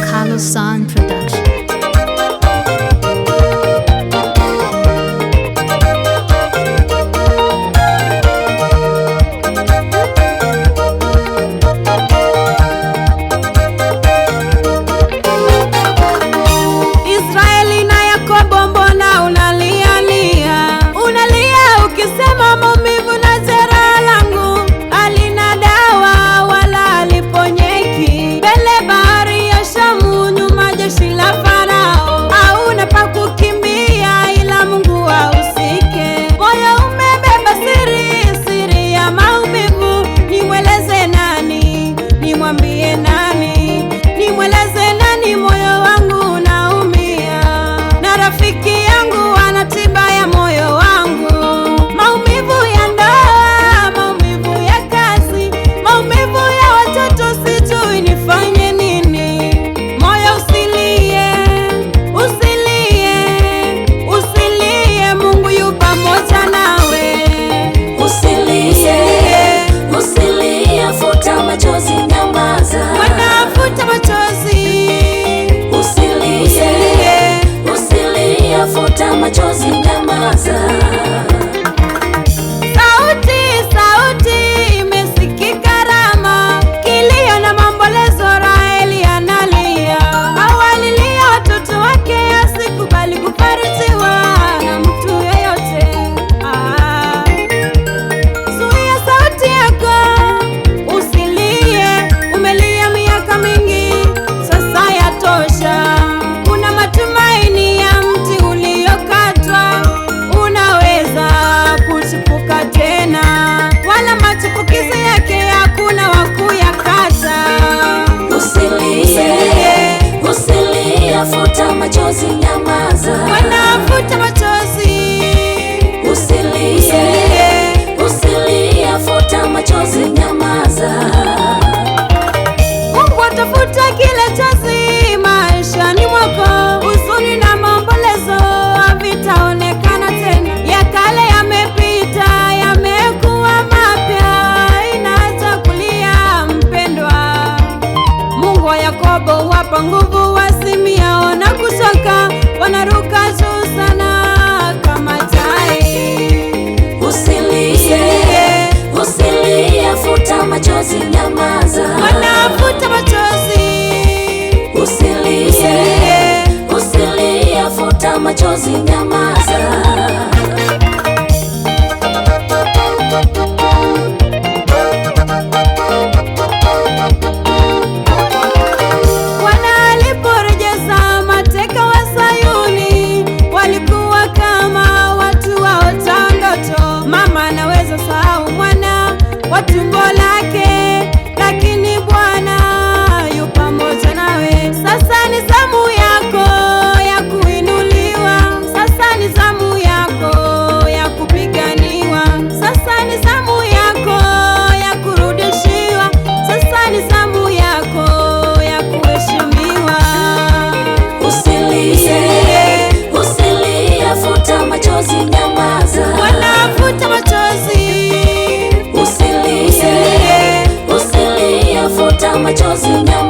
Carlos San Production. Israeli na Yakobo, mbona unalia? Unalia ukisema maumivu na jeraha langu halina dawa wala haliponyeki. Mbele bahari ya Shamu, nyuma jeshi la Farao. Hauna pa kukimbia ila Mungu ahusike. Moyo umebeba siri ya maumivu. Nimweleze nani? Nimwambie nani? Nimweleze nani? Moyo wangu unaumia, na rafiki yangu ana tiba ya moyo wangu. Maumivu ya ndoa, maumivu ya kazi, maumivu ya watoto, sijui nifanye nini. Moyo usilie, usilie, usilie, Mungu yu pamoja nawe. Usilie, usilie, futa machozi, nyamaza. Bwana futa machozi. Usilie, usilie, futa machozi, nyamaza. Sauti imesikika Rama, kilio na maombolezo, Raheli analia. Awalilia watoto wake, asikubali kufaritiwa na mtu yeyote. Zuia sauti yako, usilie. Umelia miaka mingi, sasa yatosha. Kuna matumaini ya mti uliokatwa, unaweza kuchipuka tena, wala machipukizi yake hakuna wa kuyakata. Usilie, usilie, futa machozi, nyamaza. Bwana futa machozi. Usilie, usilie, futa machozi, nyamaza. Mungu atafuta kila chozi maishani mwako. Huzuni na maombolezo havitaonekana tena. Ya kale yamepita, yamekuwa mapya. Inaacha kulia mpendwa. Mungu wa Yakobo huwapa nguvu wasimiao na kuchoka, wanaruka juu sana kama tai. Usilie, usilie, futa machozi, nyamaza. Bwana futa machozi. Usilie, usilie, futa machozi, nyamaza. Bwana aliporejeza mateka wa Sayuni, walikuwa kama watu waota ndoto. Mama anaweza sahau mwana wa tumbo lake, lakini Bwana yu pamoja nawe. Sasa ni zamu yako ya kuinuliwa. Sasa ni zamu yako ya kupiganiwa. Sasa ni zamu yako ya kurudishiwa. Sasa ni zamu yako ya kuheshimiwa. Usilie, usilie, futa machozi, nyamaza. Bwana futa machozi. Usilie, usilie, futa machozi, nyamaza.